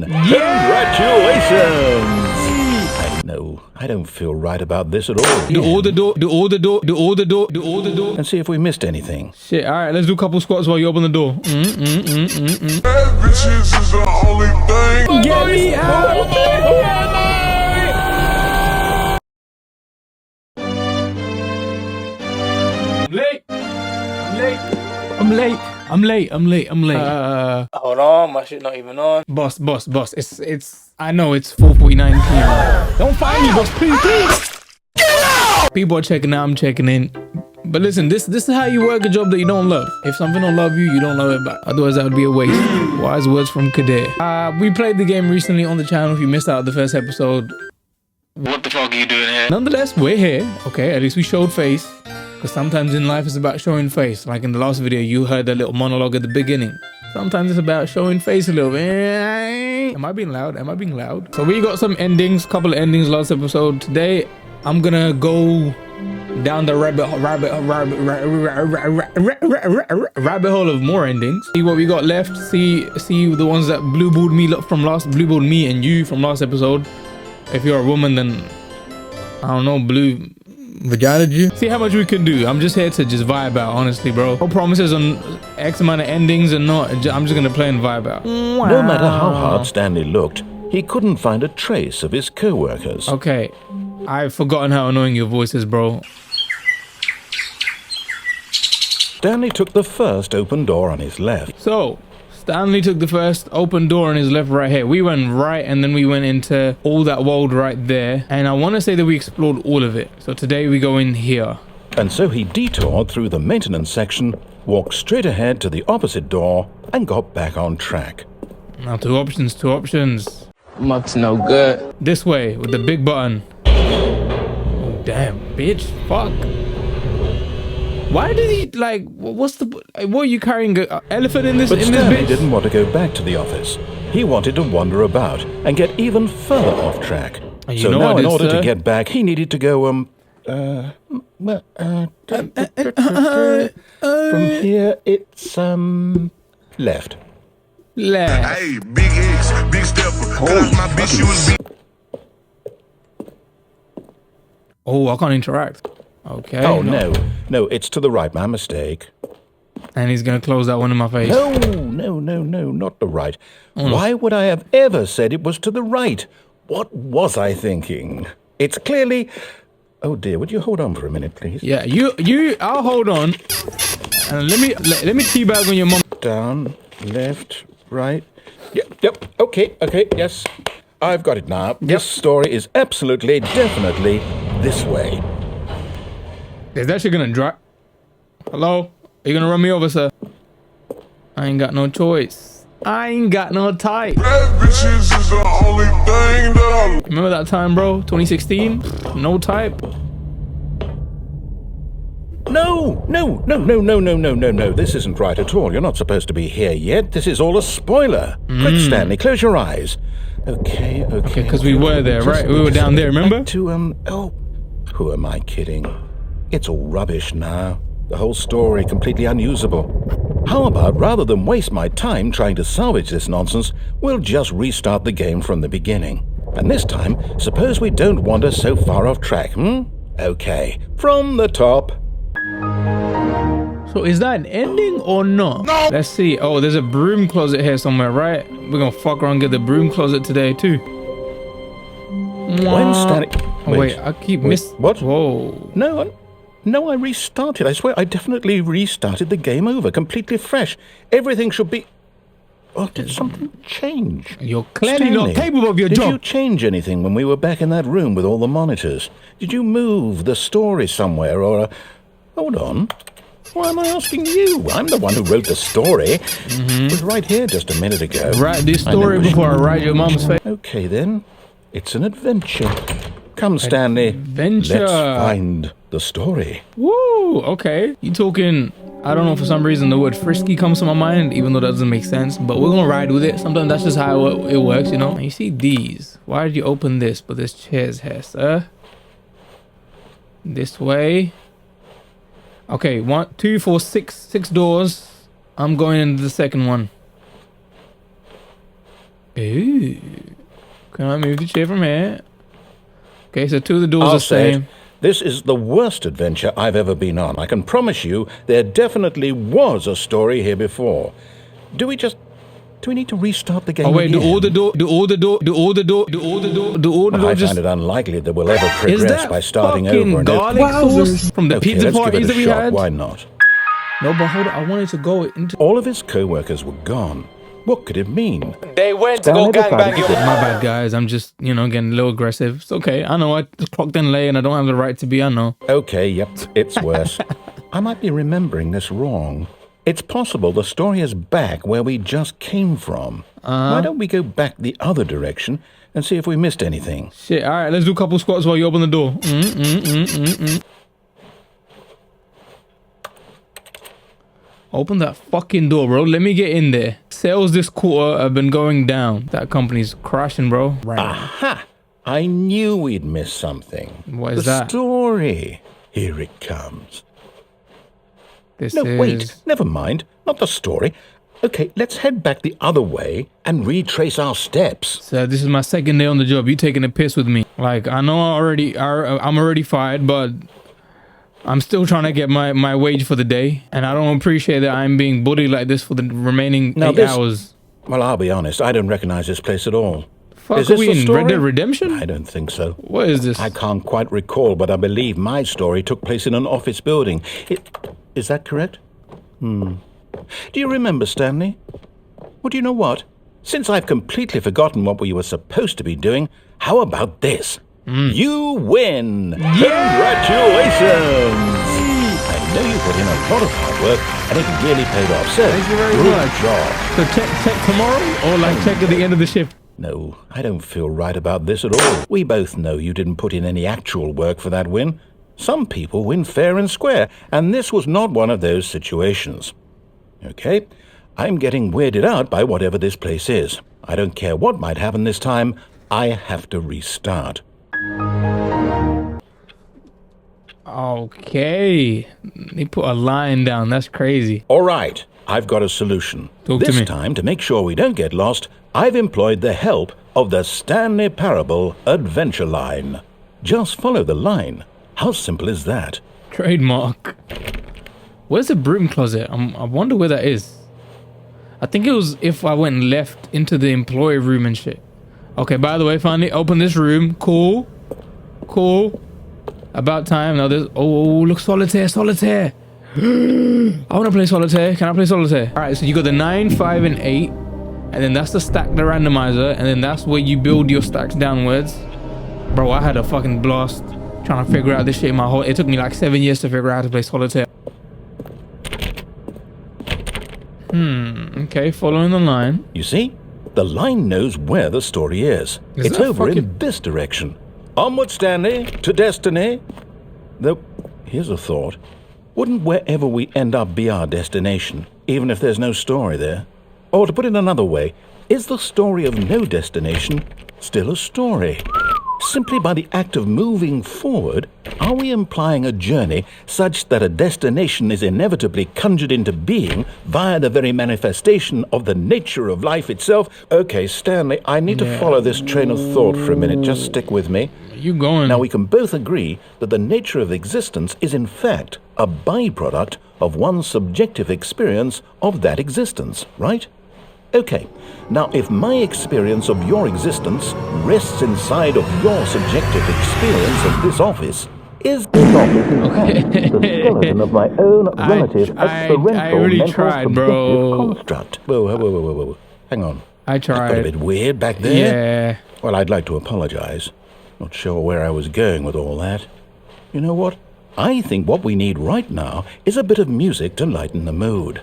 Yeah! Congratulations! No, I don't feel right about this at all. Do all the door, do all the door, do all the door, do all the door. And see if we missed anything. Shit, alright, let's do a couple squats while you open the door. Bitches is the only thing. Get me out! I'm late. Hold on, my shit not even on. Boss. It's. I know it's 4:49 p.m. Don't find me, boss. Please. Get out! People are checking out. I'm checking in. But listen, this is how you work a job that you don't love. If something don't love you, you don't love it back. Otherwise, that would be a waste. Wise words from Qadeer. We played the game recently on the channel. If you missed out the first episode, what the fuck are you doing here? Nonetheless, we're here. Okay, at least we showed face. Because sometimes in life it's about showing face. Like in the last video, you heard a little monologue at the beginning. Sometimes it's about showing face a little bit. Am I being loud? So we got some endings, couple of endings last episode. Today, I'm gonna go down the rabbit hole of more endings. See what we got left. See the ones that blueballed me and you from last episode. If you're a woman, then I don't know, blue vagina you. See how much we can do. I'm just here to just vibe out, honestly, bro. No promises on X amount of endings and not. I'm just gonna play and vibe out. Wow. No matter how hard Stanley looked, he couldn't find a trace of his co-workers. Okay, I've forgotten how annoying your voice is, bro. Stanley took the first open door on his left. So Stanley took the first open door on his left right here. We went right and then we went into all that world right there. And I want to say that we explored all of it. So today we go in here. And so he detoured through the maintenance section, walked straight ahead to the opposite door, and got back on track. Now two options. I'm up to no good. This way with the big button. Oh, damn, bitch. Fuck. Why did he, like, what are you carrying, an elephant in this, But Stanley bitch? didn't want to go back to the office. He wanted to wander about and get even further off track. So now in order to get back, he needed to go, from here, it's, left. Hey, big X, big stepper. Cause my bitch, she was big. Oh, I can't interact. Okay. Oh, no, it's to the right, my mistake. And he's gonna close that one in my face. No, not the right. Why would I have ever said it was to the right? What was I thinking? It's clearly... Oh dear, would you hold on for a minute, please? Yeah, I'll hold on. And let me teabag on your mom. Down, left, right. Yep, okay, yes. I've got it now. Yep. This story is absolutely, definitely this way. Is that shit gonna drop? Hello? Are you gonna run me over, sir? I ain't got no choice. I ain't got no type. Bitches is the only thing that I... Remember that time, bro? 2016? No type? No. This isn't right at all. You're not supposed to be here yet. This is all a spoiler. Quick, Stanley, close your eyes. Okay, because we were there, right? We were down there, remember? Who am I kidding? It's all rubbish now. The whole story completely unusable. How about, rather than waste my time trying to salvage this nonsense, we'll just restart the game from the beginning. And this time, suppose we don't wander so far off track, Okay, from the top. So is that an ending or not? No. Let's see. Oh, there's a broom closet here somewhere, right? We're gonna fuck around and get the broom closet today, too. When Stanley... Wait, I keep missing... What? Whoa. No, I restarted. I swear, I definitely restarted the game over, completely fresh. Everything should be... Oh, did something change? You're clearly not capable of your job. Did you change anything when we were back in that room with all the monitors? Did you move the story somewhere, or... Hold on. Why am I asking you? I'm the one who wrote the story. It was right here just a minute ago. Write this story before I write your mom's face. Okay, then. It's an adventure. Come, Stanley. Adventure. Let's find the story. Woo, okay. You talking... I don't know, for some reason the word frisky comes to my mind, even though that doesn't make sense, but we're gonna ride with it. Sometimes that's just how it works, you know? And you see these. Why did you open this? But there's chairs here, sir. This way. Okay, 1, 2, 4, 6 doors. I'm going into the second one. Ooh. Can I move the chair from here? Okay, so two of the doors are the same. This is the worst adventure I've ever been on. I can promise you there definitely was a story here before. Do we need to restart the game? Oh wait, again? do all the door I just... find it unlikely that we'll ever progress by starting over and garlic sauce from the okay, pizza let's give parties it a that we shot. had? Why not? No, but hold on, I wanted to go into... All of his co-workers were gone. What could it mean? They went to go gangbang you. My bad, guys. I'm just, getting a little aggressive. It's okay. I know I clocked in late and I don't have the right to be, I know. Okay, yep, it's worse. I might be remembering this wrong. It's possible the story is back where we just came from. Why don't we go back the other direction and see if we missed anything? Shit, all right, let's do a couple squats while you open the door. Open that fucking door, bro. Let me get in there. Sales this quarter have been going down. That company's crashing, bro. Right. Aha! I knew we'd miss something. What is that? The story. Here it comes. This No, is... wait. Never mind. Not the story. Okay, let's head back the other way and retrace our steps. So this is my second day on the job. You taking a piss with me? Like, I know I'm already fired, but I'm still trying to get my wage for the day, and I don't appreciate that I'm being bullied like this for the remaining 8 hours. Well, I'll be honest. I don't recognize this place at all. Fuck, is this are we in story? Red Dead Redemption? I don't think so. What is this? I can't quite recall, but I believe my story took place in an office building. Is that correct? Do you remember, Stanley? Well, do you know what? Since I've completely forgotten what we were supposed to be doing, how about this? You win! Yeah! Congratulations! I know you put in a lot of hard work, and it really paid off. So, Thank you very good much. job. So check tomorrow, or like check at the end of the shift? No, I don't feel right about this at all. We both know you didn't put in any actual work for that win. Some people win fair and square, and this was not one of those situations. Okay, I'm getting weirded out by whatever this place is. I don't care what might happen this time. I have to restart. Okay. They put a line down. That's crazy. All right, I've got a solution. Talk to This me. time, to make sure we don't get lost, I've employed the help of the Stanley Parable Adventure Line. Just follow the line. How simple is that? Trademark. Where's the broom closet? I wonder where that is. I think it was if I went left into the employee room and shit. Okay, by the way, finally open this room. Cool. About time. Now there's... Oh, look, solitaire. I want to play solitaire. Can I play solitaire? All right, so you got the 9, 5, and 8. And then that's the stack, the randomizer. And then that's where you build your stacks downwards. Bro, I had a fucking blast trying to figure out this shit in my whole... It took me like 7 years to figure out how to play solitaire. Okay, following the line. You see? The line knows where the story is. It's that over in fucking- this direction. Onward, Stanley, to destiny. Though, here's a thought. Wouldn't wherever we end up be our destination, even if there's no story there? Or to put it another way, is the story of no destination still a story? Simply by the act of moving forward, are we implying a journey such that a destination is inevitably conjured into being via the very manifestation of the nature of life itself? Okay, Stanley, I need to follow this train of thought for a minute. Just stick with me. You going? Now, we can both agree that the nature of existence is in fact a byproduct of one's subjective experience of that existence, right? Okay, now if my experience of your existence rests inside of your subjective experience of this office, is this office in fact the skeleton of my own relative experiential I really mental tried, subjective bro. construct? Whoa. Hang on. I That got a tried. bit weird back there. Yeah. Well, I'd like to apologize. Not sure where I was going with all that. You know what? I think what we need right now is a bit of music to lighten the mood.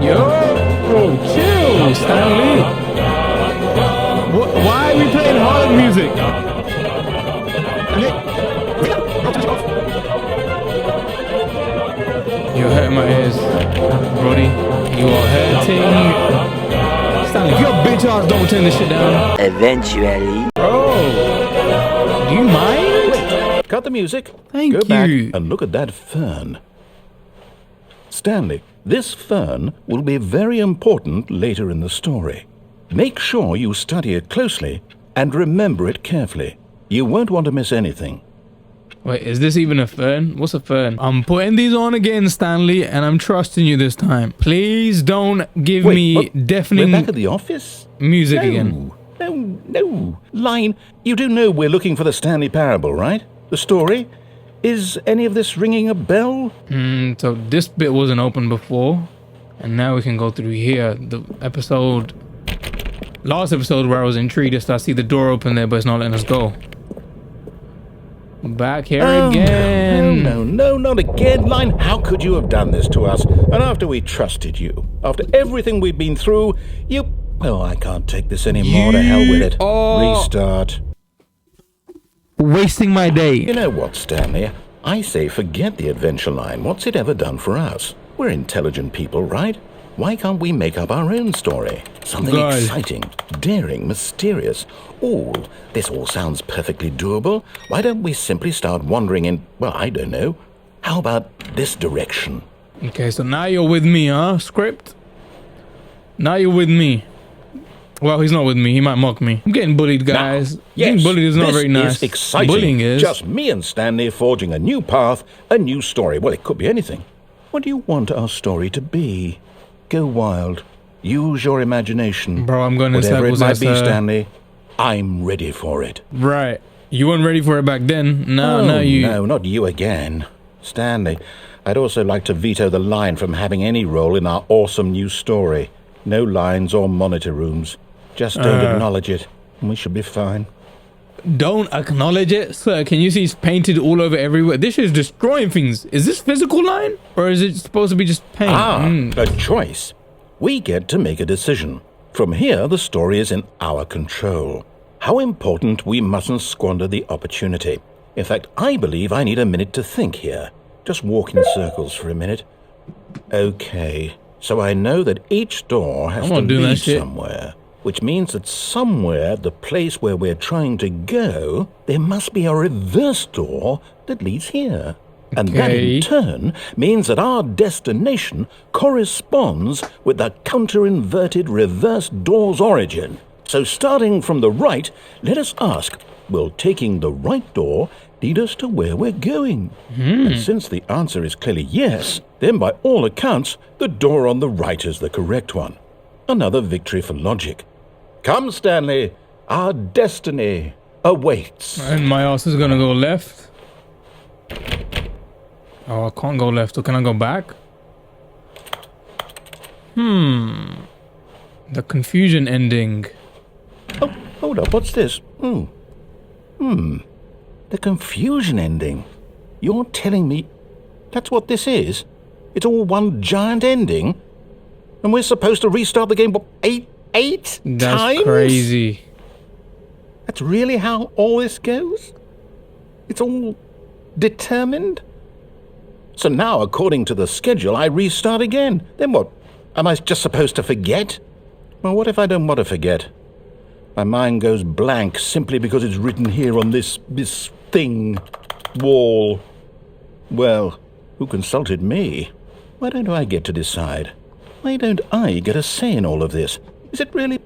Yo, bro, chill, Stanley. Why are we playing hard music? You're hurting my ears, Brody. You are hurting. Stanley, if your bitch ass don't turn this shit down. Eventually. Bro, do you mind? Cut the music. Thank Go back you. and look at that fern. Stanley, This fern will be very important later in the story. Make sure you study it closely and remember it carefully. You won't want to miss anything. Wait, is this even a fern? What's a fern? I'm putting these on again, Stanley, and I'm trusting you this time. Please don't give me deafening we're back at the office? music again. No. Line, you do know we're looking for the Stanley Parable, right? The story? Is any of this ringing a bell? So this bit wasn't open before, and now we can go through here. Last episode where I was intrigued is I see the door open there, but it's not letting us go. Back here again. No, not again. Line, how could you have done this to us? And after we trusted you, after everything we've been through, you... Oh, I can't take this anymore. To hell with it. Restart. Wasting my day. You know what, Stanley? I say forget the adventure line. What's it ever done for us? We're intelligent people, right? Why can't we make up our own story? Something exciting, daring, mysterious. This all sounds perfectly doable. Why don't we simply start wandering in, well, I don't know. How about this direction? Okay, so now you're with me, huh, script? Now you're with me. Well, he's not with me. He might mock me. I'm getting bullied, guys. Getting bullied is not very nice. This is exciting. Bullying is. Just me and Stanley forging a new path, a new story. Well, it could be anything. What do you want our story to be? Go wild. Use your imagination. Bro, I'm going in Whatever circles. It might be, Stanley, I'm ready for it. Right. You weren't ready for it back then. No, No, not you again. Stanley, I'd also like to veto the line from having any role in our awesome new story. No lines or monitor rooms. Just don't acknowledge it, and we should be fine. Don't acknowledge it? Sir, can you see it's painted all over everywhere? This is destroying things. Is this physical line? Or is it supposed to be just paint? A choice. We get to make a decision. From here, the story is in our control. How important we mustn't squander the opportunity. In fact, I believe I need a minute to think here. Just walk in circles for a minute. Okay, so I know that each door has to lead somewhere. Which means that somewhere, the place where we're trying to go, there must be a reverse door that leads here. And that in turn means that our destination corresponds with the counter-inverted reverse door's origin. So starting from the right, let us ask, will taking the right door lead us to where we're going? And since the answer is clearly yes, then by all accounts, the door on the right is the correct one. Another victory for logic. Come, Stanley, our destiny awaits. And my ass is gonna go left. Oh, I can't go left, so can I go back? The confusion ending. Oh, hold up, what's this? The confusion ending. You're telling me that's what this is? It's all one giant ending? And we're supposed to restart the game, what, eight times? That's crazy. That's really how all this goes? It's all determined? So now, according to the schedule, I restart again. Then what? Am I just supposed to forget? Well, what if I don't want to forget? My mind goes blank simply because it's written here on this thing, wall. Well, who consulted me? Why don't I get to decide? Why don't I get a say in all of this? Is it really?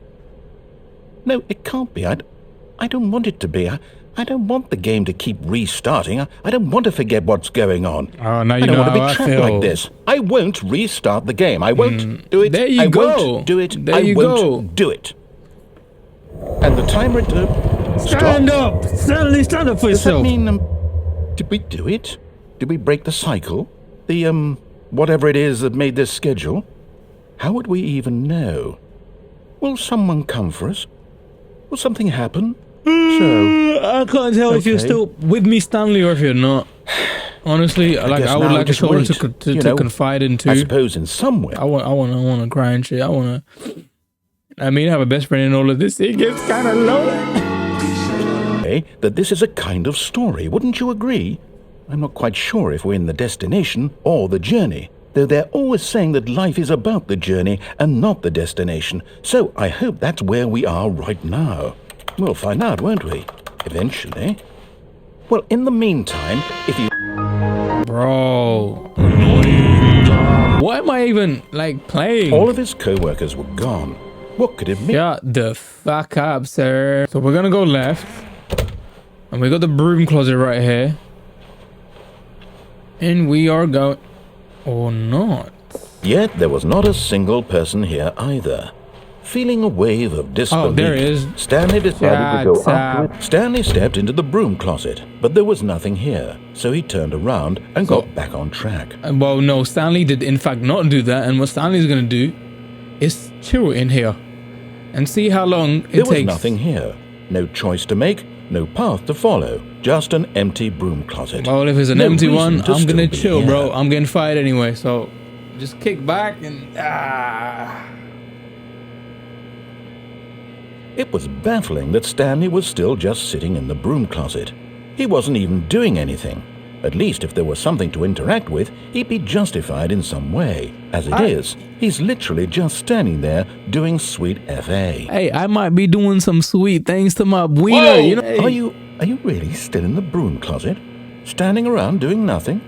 No, it can't be. I don't want it to be. I don't want the game to keep restarting. I don't want to forget what's going on. Oh, now you know how I feel. I don't want to be trapped like this. I won't restart the game. I won't do it. There you go. I won't do it. I won't do it. And the timer... Stand up! Stanley, stand up for yourself. Does that mean... did we do it? Did we break the cycle? The, whatever it is that made this schedule? How would we even know? Will someone come for us? Will something happen? I can't tell if you're still with me, Stanley, or if you're not. Honestly, I would like a shoulder to confide into. I suppose in some way. I want to cry and shit. I have a best friend in all of this. It gets kind of low. That this is a kind of story, wouldn't you agree? I'm not quite sure if we're in the destination or the journey. Though they're always saying that life is about the journey and not the destination. So I hope that's where we are right now. We'll find out, won't we? Eventually. Well, in the meantime, if you... Bro. Annoying. Why am am I even, like, playing? All of his co-workers were gone. What could it mean? Shut the fuck up, sir. So we're gonna go left. And we got the broom closet right here. And we are going... Or not. Yet there was not a single person here either. Feeling a wave of disbelief, there is. Stanley decided to go up to it. Stanley stepped into the broom closet, but there was nothing here, so he turned around and got back on track. Well, no, Stanley did in fact not do that, and what Stanley's gonna do is chill in here and see how long it takes. There was nothing here. No choice to make, no path to follow, just an empty broom closet. Well, if it's an empty one, I'm gonna chill, bro. I'm getting fired anyway, so just kick back and It was baffling that Stanley was still just sitting in the broom closet. He wasn't even doing anything. At least if there was something to interact with, he'd be justified in some way. As it is, he's literally just standing there doing sweet FA. Hey, I might be doing some sweet things to my wiener, you know? Hey. Are you really still in the broom closet? Standing around doing nothing?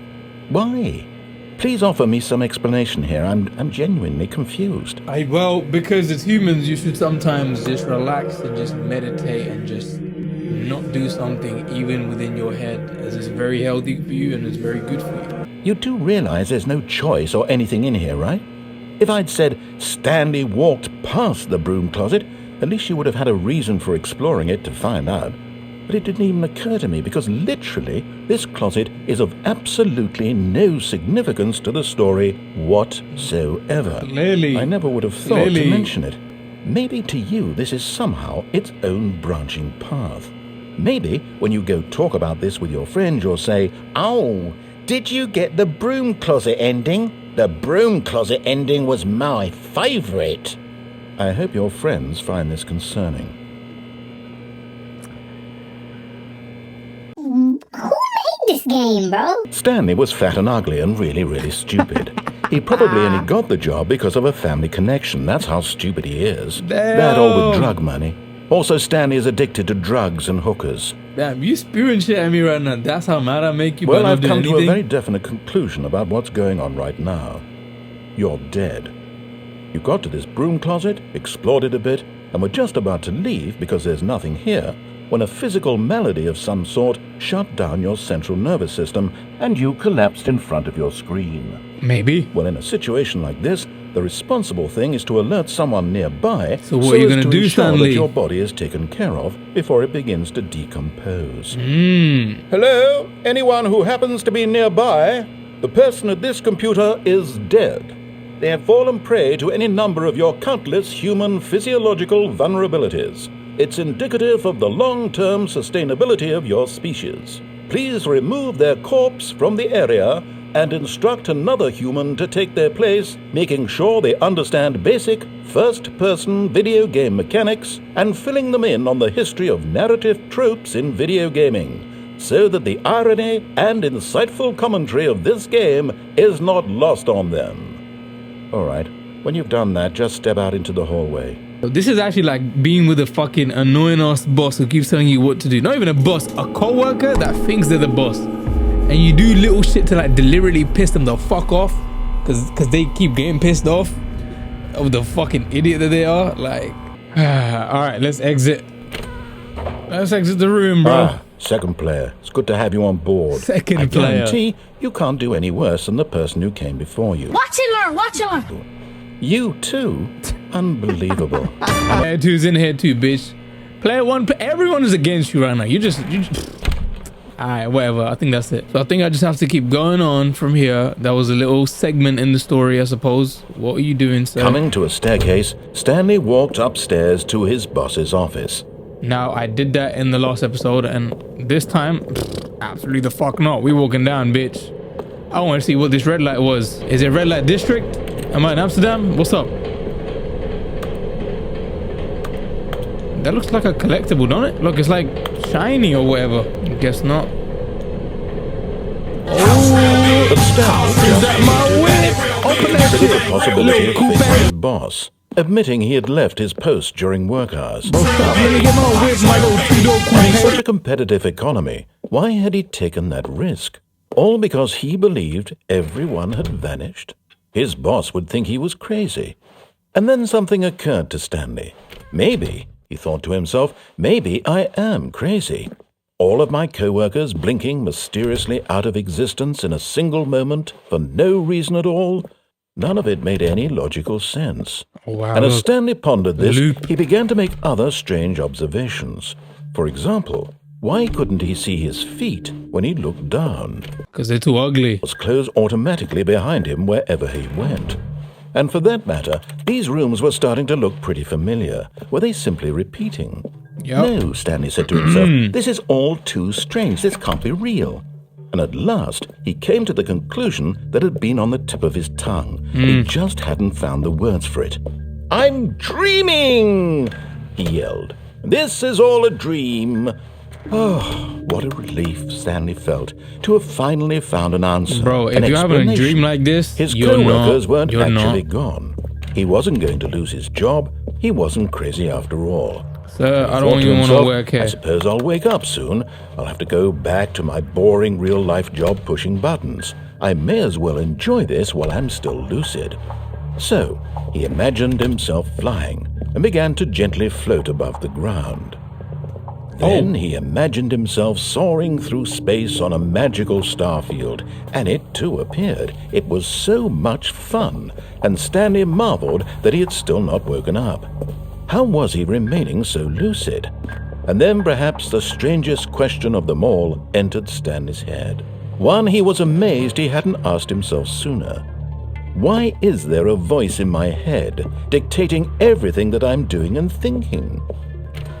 Why? Please offer me some explanation here. I'm genuinely confused. Well, because as humans, you should sometimes just relax and just meditate and just not do something even within your head, as it's very healthy for you and it's very good for you. You do realize there's no choice or anything in here, right? If I'd said Stanley walked past the broom closet, at least you would have had a reason for exploring it to find out. But it didn't even occur to me because literally this closet is of absolutely no significance to the story whatsoever. Clearly. I never would have thought to mention it. Maybe to you this is somehow its own branching path. Maybe when you go talk about this with your friends you'll say, "Oh, did you get the broom closet ending? The broom closet ending was my favorite." I hope your friends find this concerning. Who made this game, bro? Stanley was fat and ugly and really stupid. He probably only got the job because of a family connection. That's how stupid he is. Damn. That or with drug money. Also, Stanley is addicted to drugs and hookers. Damn, you spewing shit at me right now. That's how mad I make you. Well, I've come to a very definite conclusion about what's going on right now. You're dead. You got to this broom closet, explored it a bit, and were just about to leave because there's nothing here, when a physical malady of some sort shut down your central nervous system and you collapsed in front of your screen. Maybe. Well, in a situation like this, the responsible thing is to alert someone nearby so what are you going to do, Stanley? That your body is taken care of before it begins to decompose. Hello? Anyone who happens to be nearby? The person at this computer is dead. They have fallen prey to any number of your countless human physiological vulnerabilities. It's indicative of the long-term sustainability of your species. Please remove their corpse from the area and instruct another human to take their place, making sure they understand basic first-person video game mechanics and filling them in on the history of narrative tropes in video gaming, so that the irony and insightful commentary of this game is not lost on them. All right, when you've done that, just step out into the hallway. This is actually like being with a fucking annoying ass boss who keeps telling you what to do. Not even a boss, a co-worker that thinks they're the boss. And you do little shit to like deliberately piss them the fuck off because they keep getting pissed off of the fucking idiot that they are. Like, all right, let's exit. Let's exit the room, bro. Second player, it's good to have you on board. Second player. I guarantee you can't do any worse than the person who came before you. Watch and learn, watch and learn. You too? Unbelievable. Player 2's in here too, bitch. Player 1, everyone is against you right now. You just alright, whatever. I think that's it. So I think I just have to keep going on from here. That was a little segment in the story, I suppose. What are you doing, sir? Coming to a staircase, Stanley walked upstairs to his boss's office. Now, I did that in the last episode, and this time, absolutely the fuck not. We walking down, bitch. I want to see what this red light was. Is it red light district? Am I in Amsterdam? What's up? That looks like a collectible, don't it? Look, it's like shiny or whatever. Guess not. Oh, is that my whip? Open that shit. The possibility of facing his boss, admitting he had left his post during work hours. In such a competitive economy, why had he taken that risk? All because he believed everyone had vanished? His boss would think he was crazy. And then something occurred to Stanley. Maybe, he thought to himself, maybe I am crazy. All of my co-workers blinking mysteriously out of existence in a single moment for no reason at all. None of it made any logical sense. Wow, and as Stanley pondered this, he began to make other strange observations. For example, why couldn't he see his feet when he looked down? Because they're too ugly. Was closed automatically behind him wherever he went. And for that matter, these rooms were starting to look pretty familiar. Were they simply repeating? Yep. No, Stanley said to himself, this is all too strange. This can't be real. And at last, he came to the conclusion that had been on the tip of his tongue. He just hadn't found the words for it. I'm dreaming, he yelled. This is all a dream. Oh, what a relief Stanley felt to have finally found an answer. Bro, if you're having a dream like this, his co-workers weren't actually gone. He wasn't going to lose his job. He wasn't crazy after all. Sir, I don't even want to work here. I suppose I'll wake up soon. I'll have to go back to my boring real-life job pushing buttons. I may as well enjoy this while I'm still lucid. So, he imagined himself flying and began to gently float above the ground. Then he imagined himself soaring through space on a magical starfield, and it too appeared. It was so much fun, and Stanley marveled that he had still not woken up. How was he remaining so lucid? And then perhaps the strangest question of them all entered Stanley's head. One he was amazed he hadn't asked himself sooner. Why is there a voice in my head dictating everything that I'm doing and thinking?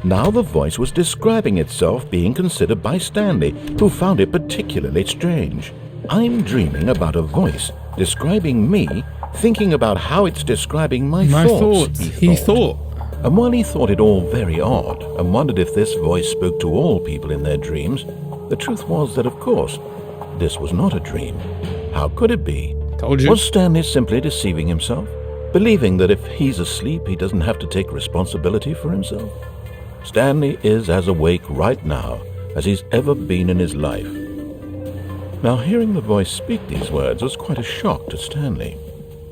Now the voice was describing itself being considered by Stanley, who found it particularly strange. I'm dreaming about a voice describing me, thinking about how it's describing my thoughts, he thought. And while he thought it all very odd and wondered if this voice spoke to all people in their dreams, the truth was that, of course, this was not a dream. How could it be? Told you. Was Stanley simply deceiving himself, believing that if he's asleep, he doesn't have to take responsibility for himself? Stanley is as awake right now as he's ever been in his life. Now, hearing the voice speak these words was quite a shock to Stanley.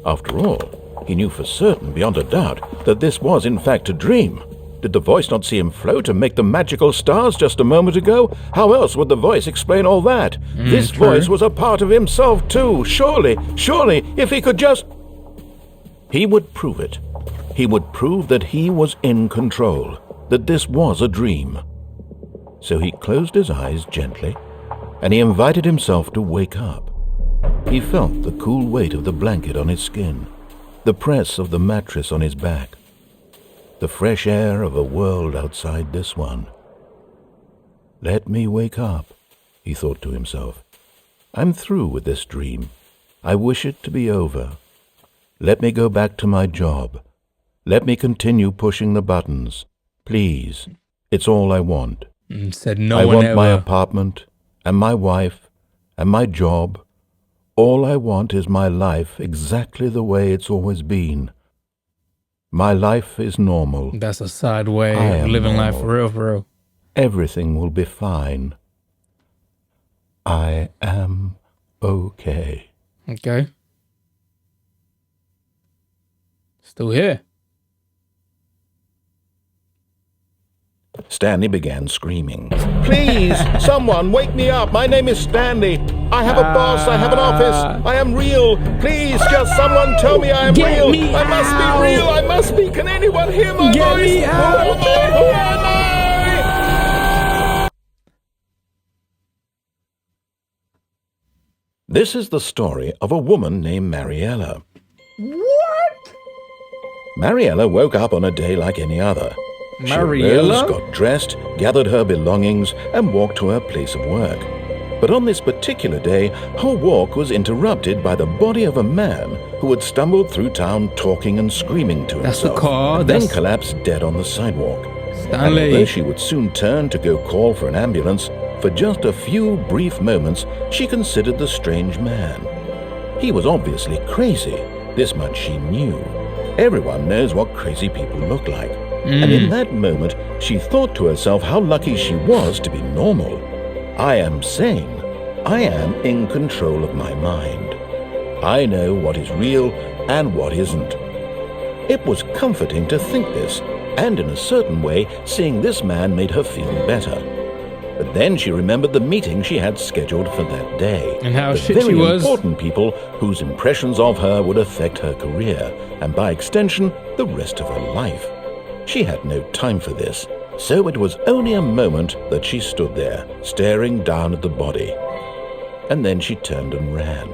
After all, he knew for certain, beyond a doubt, that this was in fact a dream. Did the voice not see him float and make the magical stars just a moment ago? How else would the voice explain all that? This voice was a part of himself too. Surely, if he could just... He would prove it. He would prove that he was in control, that this was a dream. So he closed his eyes gently, and he invited himself to wake up. He felt the cool weight of the blanket on his skin, the press of the mattress on his back, the fresh air of a world outside this one. Let me wake up, he thought to himself. I'm through with this dream. I wish it to be over. Let me go back to my job. Let me continue pushing the buttons. Please, it's all I want. Said no I one want ever. my apartment and my wife and my job. All I want is my life exactly the way it's always been. My life is normal. That's a sad way of living life for real. Everything will be fine. I am okay. Okay. Still here. Stanley began screaming. Please, someone wake me up. My name is Stanley. I have a boss. I have an office. I am real. Please, just someone tell me I am real. I must be real. I must be. Can anyone hear my voice? Me out. Who am I? This is the story of a woman named Mariella. What? Mariella woke up on a day like any other. Mariella? She arose, got dressed, gathered her belongings, and walked to her place of work. But on this particular day, her walk was interrupted by the body of a man who had stumbled through town talking and screaming to That's himself, the car. and then collapsed dead on the sidewalk. Stanley. And although she would soon turn to go call for an ambulance, for just a few brief moments, she considered the strange man. He was obviously crazy. This much she knew. Everyone knows what crazy people look like. And in that moment, she thought to herself how lucky she was to be normal. I am sane. I am in control of my mind. I know what is real and what isn't. It was comforting to think this, and in a certain way, seeing this man made her feel better. But then she remembered the meeting she had scheduled for that day. And how the shit she very was. important people whose impressions of her would affect her career, and by extension, the rest of her life. She had no time for this, so it was only a moment that she stood there, staring down at the body. And then she turned and ran.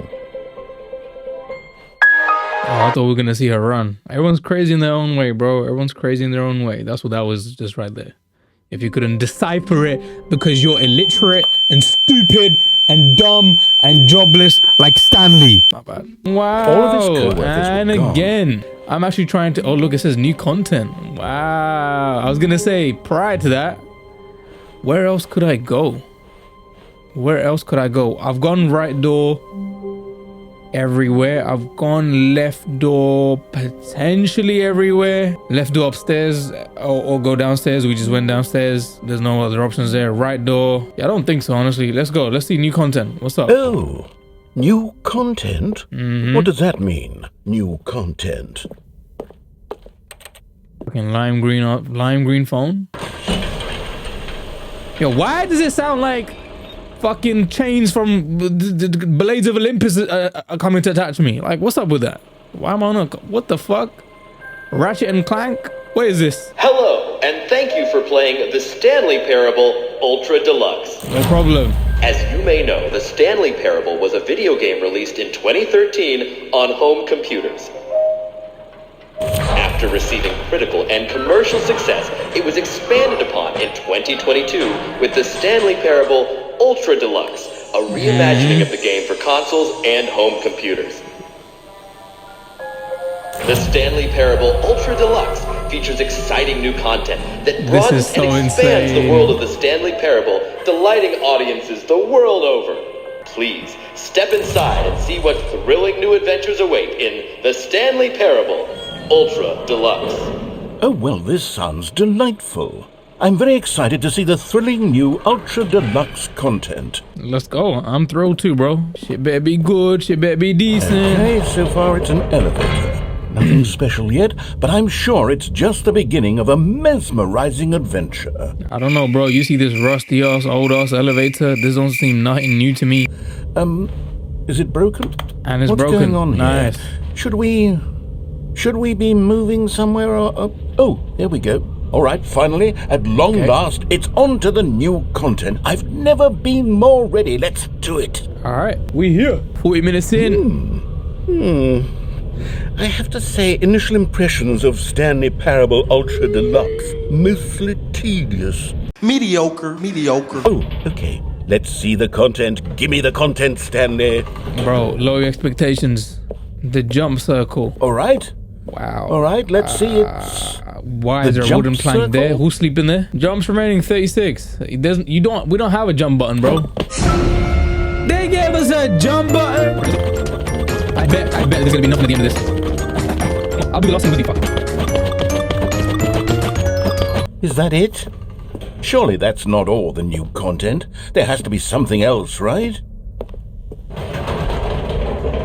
Oh, I thought we were gonna see her run. Everyone's crazy in their own way, bro. Everyone's crazy in their own way. That's what that was just right there. If you couldn't decipher it because you're illiterate and stupid and dumb and jobless like Stanley. Not bad. Wow. All of his co-workers and were gone. again, I'm actually trying to, oh look, it says new content. Wow. I was gonna say prior to that, where else could I go? Where else could I go? I've gone right door everywhere. I've gone left door potentially everywhere. Left door upstairs or go downstairs. We just went downstairs. There's no other options there. Right door. Yeah, I don't think so, honestly. Let's go. Let's see new content. What's up? Oh, new content? What does that mean, new content? Fucking lime green phone. Yo, why does it sound like fucking chains from the Blades of Olympus are coming to attach me? Like, what's up with that? Why am I on a... What the fuck? Ratchet and Clank? What is this? Hello, and thank you for playing the Stanley Parable Ultra Deluxe. No problem. As you may know, the Stanley Parable was a video game released in 2013 on home computers. After receiving critical and commercial success, it was expanded upon in 2022 with the Stanley Parable Ultra Deluxe, a reimagining of the game for consoles and home computers. The Stanley Parable Ultra Deluxe features exciting new content that broadens so and expands insane. the world of the Stanley Parable, delighting audiences the world over. Please, step inside and see what thrilling new adventures await in the Stanley Parable Ultra Deluxe. Oh, well, this sounds delightful. I'm very excited to see the thrilling new Ultra Deluxe content. Let's go. I'm thrilled too, bro. Shit better be good. Shit better be decent. Okay, so far it's an elevator. Nothing special yet, but I'm sure it's just the beginning of a mesmerizing adventure. I don't know, bro. You see this rusty ass, old ass elevator? This don't seem nothing new to me. Is it broken? And it's What's broken. going on here? Nice. Should we be moving somewhere or... oh, there we go. All right, finally, at long last, it's on to the new content. I've never been more ready. Let's do it. All right, we here. 40 minutes in. I have to say, initial impressions of Stanley Parable Ultra Deluxe, mostly tedious. Mediocre. Oh, okay. Let's see the content. Give me the content, Stanley. Bro, low expectations. The jump circle. All right. Wow. All right, let's see it. Why is The there a jump wooden plank circle? there? Who's sleeping there? Jumps remaining 36. We don't have a jump button, bro. They gave us a jump button. I bet there's gonna be nothing at the end of this. I'll be lost in the fuck. Is that it? Surely that's not all the new content. There has to be something else, right?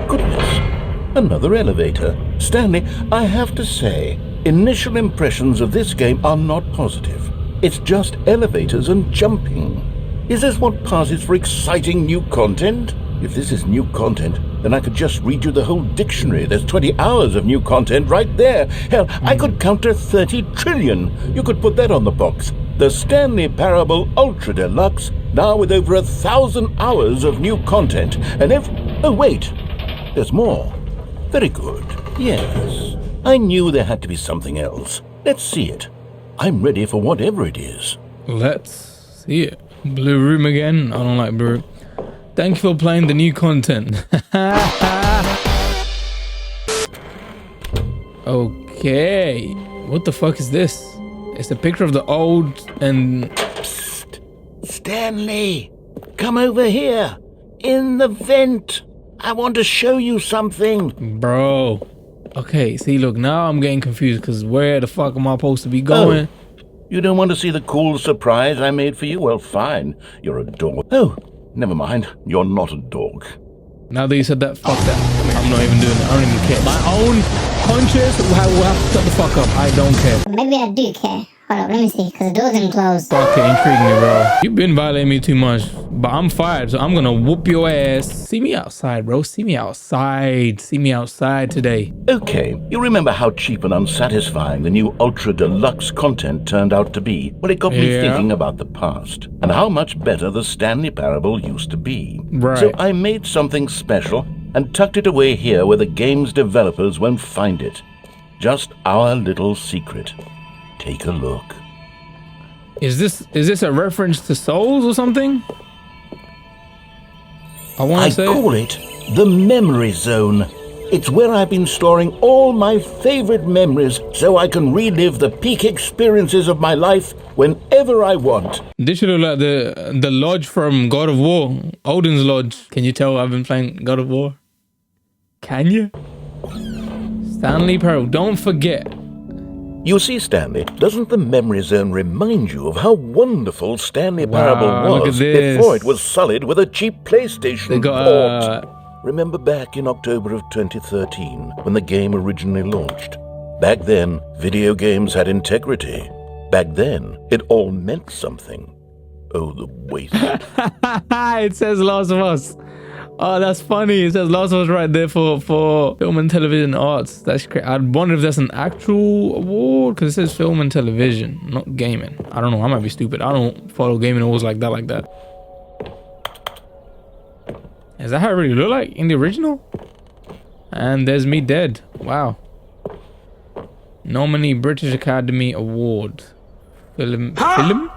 Goodness. Another elevator. Stanley, I have to say, initial impressions of this game are not positive. It's just elevators and jumping. Is this what passes for exciting new content? If this is new content, then I could just read you the whole dictionary. There's 20 hours of new content right there. Hell, I could count to 30 trillion. You could put that on the box. The Stanley Parable Ultra Deluxe, now with over 1,000 hours of new content. And oh wait, there's more. Very good. Yes. I knew there had to be something else. Let's see it. I'm ready for whatever it is. Let's see it. Blue room again. I don't like blue. Thank you for playing the new content. Okay. What the fuck is this? It's a picture of the old and... Psst. Stanley, come over here. In the vent. I want to show you something. Bro. Okay, see, look, now I'm getting confused because where the fuck am I supposed to be going? Oh, you don't want to see the cool surprise I made for you? Well, fine. You're a dog. Oh, never mind. You're not a dog. Now that you said that, fuck that. I'm not even doing it. I don't even care. My own conscience will have to shut the fuck up. I don't care. Maybe I do care. Hold up, let me see, because the door's didn't close. Fuck it, intrigue me, bro. You've been violating me too much, but I'm fired, so I'm gonna whoop your ass. See me outside, bro. See me outside. See me outside today. Okay, you remember how cheap and unsatisfying the new Ultra Deluxe content turned out to be? Well, it got me thinking about the past and how much better the Stanley Parable used to be. Right. So I made something special and tucked it away here where the game's developers won't find it. Just our little secret. Take a look. Is this a reference to Souls or something? I call it the Memory Zone. It's where I've been storing all my favorite memories so I can relive the peak experiences of my life whenever I want. This should look like the lodge from God of War, Odin's Lodge. Can you tell I've been playing God of War? Can you? Stanley Parable, don't forget. You see, Stanley, doesn't the Memory Zone remind you of how wonderful Stanley Parable was before it was sullied with a cheap PlayStation port? Remember back in October of 2013, when the game originally launched? Back then, video games had integrity. Back then, it all meant something. Oh, the waste. It says Last of Us. Oh, that's funny. It says Last of Us right there for film and television arts. That's crazy. I'd wonder if that's an actual award because it says film and television, not gaming. I don't know. I might be stupid. I don't follow gaming awards like that. Is that how it really look like in the original? And there's me dead. Wow. Nominee British Academy Award. Film?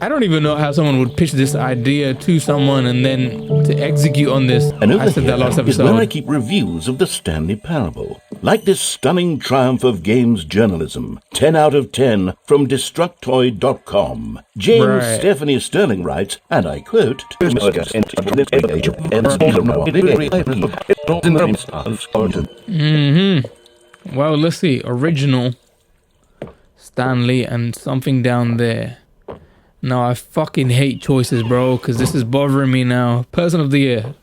I don't even know how someone would pitch this idea to someone and then to execute on this. And over I said that last here is where episode. I keep reviews of the Stanley Parable. Like this stunning triumph of games journalism. 10 out of 10 from Destructoid.com. James Stephanie Sterling writes, and I quote, Well, let's see. Original Stanley and something down there. No, I fucking hate choices, bro, because this is bothering me now. Person of the year.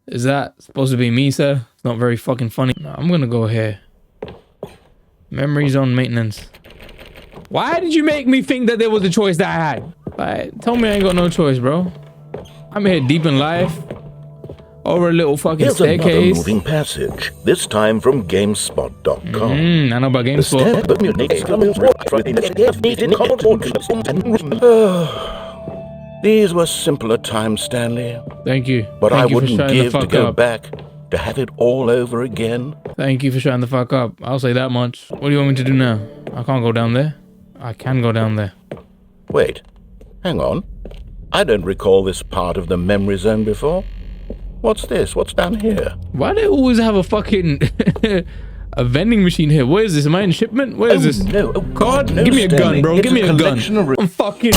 Is that supposed to be me, sir? It's not very fucking funny. No, I'm gonna go here. Memories on maintenance. Why did you make me think that there was a choice that I had? Like, tell me I ain't got no choice, bro. I'm here deep in life. Over a little fucking staircase. Here's another moving passage, this time from GameSpot.com. I know about GameSpot. These were simpler times, Stanley. Thank you. But Thank I you wouldn't give to go back, to have it all over again. Thank you for shutting the fuck up. I'll say that much. What do you want me to do now? I can't go down there. I can go down there. Wait, hang on. I don't recall this part of the Memory Zone before. What's this? What's down here? Why do they always have a fucking a vending machine here? Where is this? Am I in shipment? Where is this? No, God, no, give me a Stanley. gun, bro. It's Give me a gun. collection of I'm fucking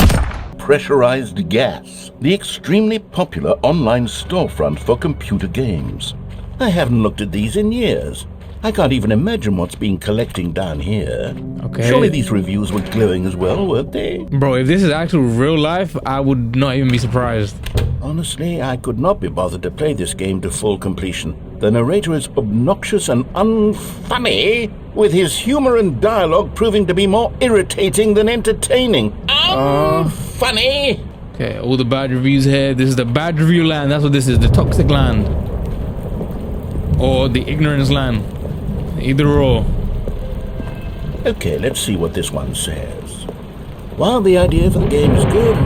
pressurized gas, the extremely popular online storefront for computer games. I haven't looked at these in years. I can't even imagine what's been collecting down here. Okay. Surely these reviews were glowing as well, weren't they? Bro, if this is actual real life, I would not even be surprised. Honestly, I could not be bothered to play this game to full completion. The narrator is obnoxious and unfunny, with his humor and dialogue proving to be more irritating than entertaining. Unfunny! Okay, all the bad reviews here. This is the bad review land. That's what this is. The toxic land. Or the ignorance land. Either or. Okay, let's see what this one says. While the idea for the game is good,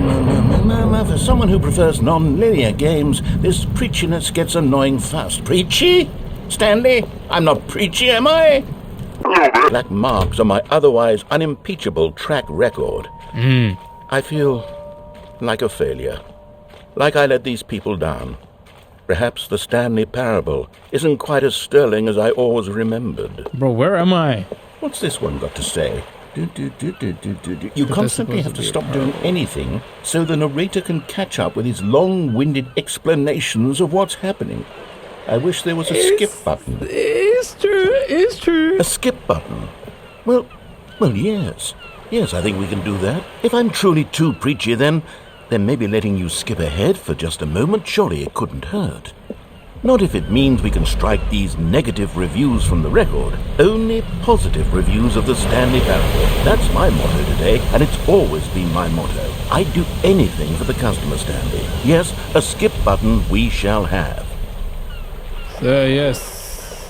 for someone who prefers non-linear games, this preachiness gets annoying fast. Preachy? Stanley? I'm not preachy, am I? Black marks on my otherwise unimpeachable track record. I feel like a failure. Like I let these people down. Perhaps the Stanley Parable isn't quite as sterling as I always remembered. Bro, where am I? What's this one got to say? You constantly have to stop doing anything so the narrator can catch up with his long-winded explanations of what's happening. I wish there was a skip button. It's true. A skip button? Well, yes. Yes, I think we can do that. If I'm truly too preachy, then maybe letting you skip ahead for just a moment, surely it couldn't hurt. Not if it means we can strike these negative reviews from the record. Only positive reviews of the Stanley Parable. That's my motto today, and it's always been my motto. I'd do anything for the customer, Stanley. Yes, a skip button we shall have. Yes,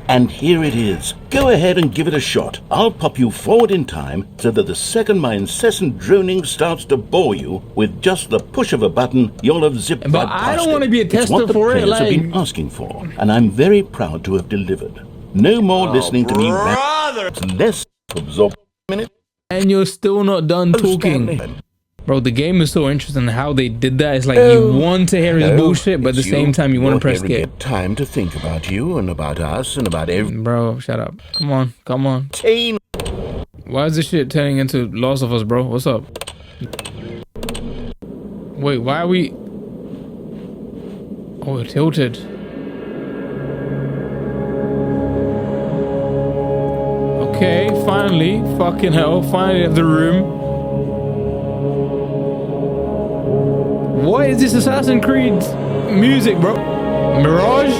And here it is. Go ahead and give it a shot. I'll pop you forward in time so that the second my incessant droning starts to bore you, with just the push of a button, you'll have zipped But right I past don't want to it. be a It's tester what the for it. players have Like, been asking for, and I'm very proud to have delivered. No more listening to me rant. Less absorb minute. and you're still not done talking. Stanley. Bro, the game is so interesting how they did that. It's like you want to hear his bullshit, but at the It's same time you want to press You're hearing skip. it. Time to think about you and about us and about every Bro, shut up. Come on, come on. team. Why is this shit turning into Last of Us, bro? What's up? Wait, why are we... Oh, it tilted. Okay, finally. Fucking hell. Finally at the room. What is this Assassin's Creed music, bro? Mirage?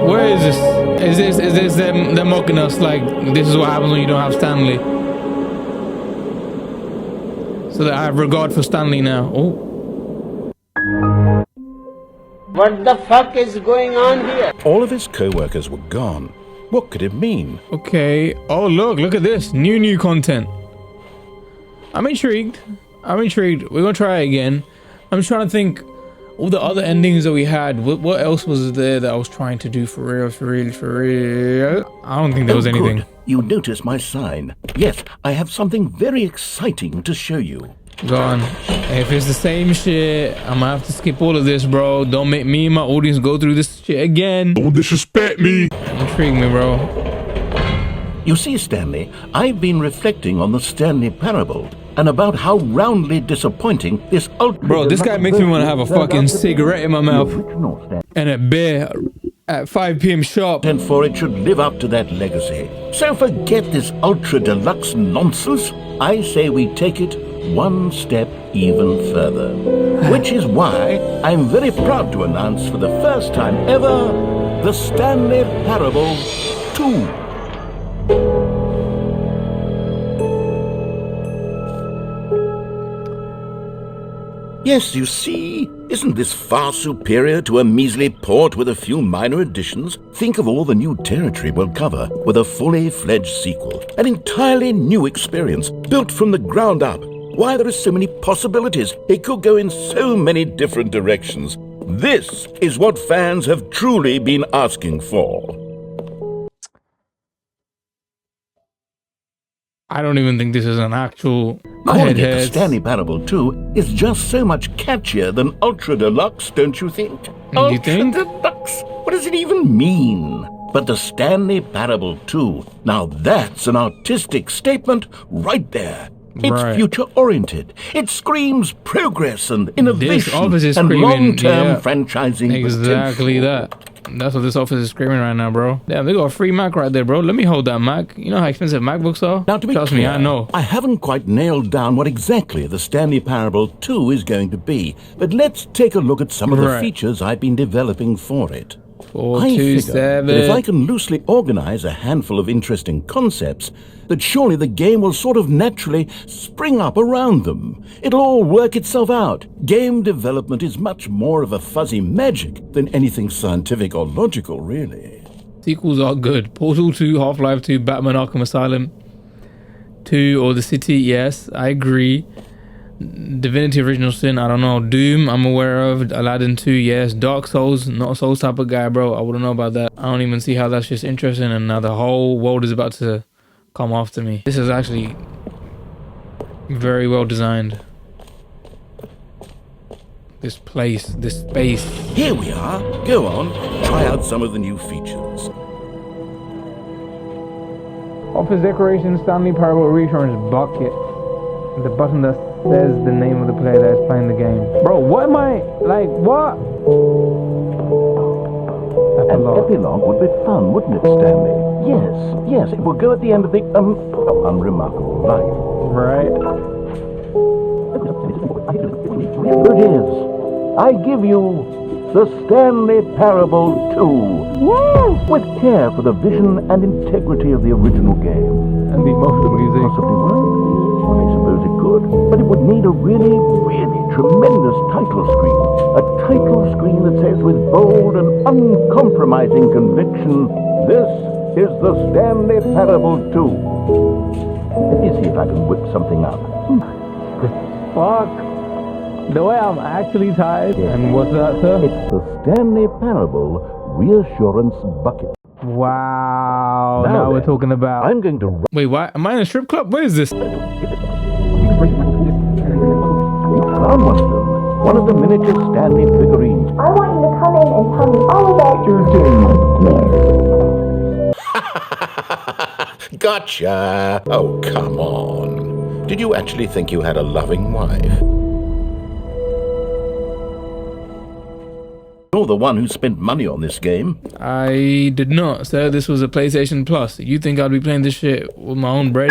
Where is this? Is this them mocking us like this is what happens when you don't have Stanley? So that I have regard for Stanley now. Oh. What the fuck is going on here? All of his co-workers were gone. What could it mean? Okay. Oh, look at this. New content. I'm intrigued. We're gonna try it again. I'm just trying to think all the other endings that we had. What else was there that I was trying to do for real? I don't think there was anything. Good. You noticed my sign. Yes, I have something very exciting to show you. Go on. If it's the same shit, I'm gonna have to skip all of this, bro. Don't make me and my audience go through this shit again. Don't disrespect me. Intrigue me, bro. You see, Stanley, I've been reflecting on the Stanley Parable and about how roundly disappointing this ultra... Bro, this guy makes me want to have a fucking cigarette in my mouth and a beer at 5 p.m. sharp. And for it should live up to that legacy. So forget this ultra deluxe nonsense. I say we take it one step even further. Which is why I'm very proud to announce for the first time ever the Stanley Parable 2. Yes, you see, isn't this far superior to a measly port with a few minor additions? Think of all the new territory we'll cover with a fully fledged sequel. An entirely new experience, built from the ground up. Why, there are so many possibilities. It could go in so many different directions. This is what fans have truly been asking for. I don't even think this is an actual Calling it the Stanley Parable 2 is just so much catchier than Ultra Deluxe, don't you think? You think? Ultra Deluxe? What does it even mean? But the Stanley Parable 2, now that's an artistic statement right there. It's Right. future-oriented. It screams progress and This innovation office is and screaming, long-term yeah, franchising exactly potential. that. That's what this office is screaming right now, bro. Damn, they got a free Mac right there, bro. Let me hold that Mac. You know how expensive MacBooks are? Now, to be Trust clear, me, I know. I haven't quite nailed down what exactly the Stanley Parable 2 is going to be, but let's take a look at some of the Right. features I've been developing for it. I 427. figure that if I can loosely organize a handful of interesting concepts, that surely the game will sort of naturally spring up around them. It'll all work itself out. Game development is much more of a fuzzy magic than anything scientific or logical, really. Sequels are good. Portal 2, Half-Life 2, Batman Arkham Asylum 2, or The City, yes, I agree. Divinity Original Sin, I don't know. Doom, I'm aware of. Aladdin 2, yes. Dark Souls, not a Souls type of guy, bro. I wouldn't know about that. I don't even see how that's just interesting, and now the whole world is about to come after me. This is actually very well designed. This place, this space. Here we are. Go on, try out some of the new features. Office decoration, Stanley Parable Returns bucket. The button that says the name of the player that is playing the game. Bro, what am I, like, what? An epilogue would be fun, wouldn't it, Stanley? Yes, it will go at the end of the unremarkable life. Right. Here it is. I give you the Stanley Parable 2. With care for the vision and integrity of the original game. And the emotional music. Possibly would. I suppose it could. But it would need a really, really tremendous title screen. A title screen that says with bold and uncompromising conviction, this is the Stanley Parable 2. Let me see if I can whip something up. Fuck. The way I'm actually tired. Yeah. And what's that, sir? It's the Stanley Parable Reassurance Bucket. Wow. Now Now we're then, talking about. I'm going to... Wait, what? Am I in a strip club? Where is this? You found one of them. One of the miniature Stanley figurines. I want you to come in and tell me all about your day. Gotcha! Oh, come on. Did you actually think you had a loving wife? You're the one who spent money on this game. I did not, sir. This was a PlayStation Plus. You think I'd be playing this shit with my own bread?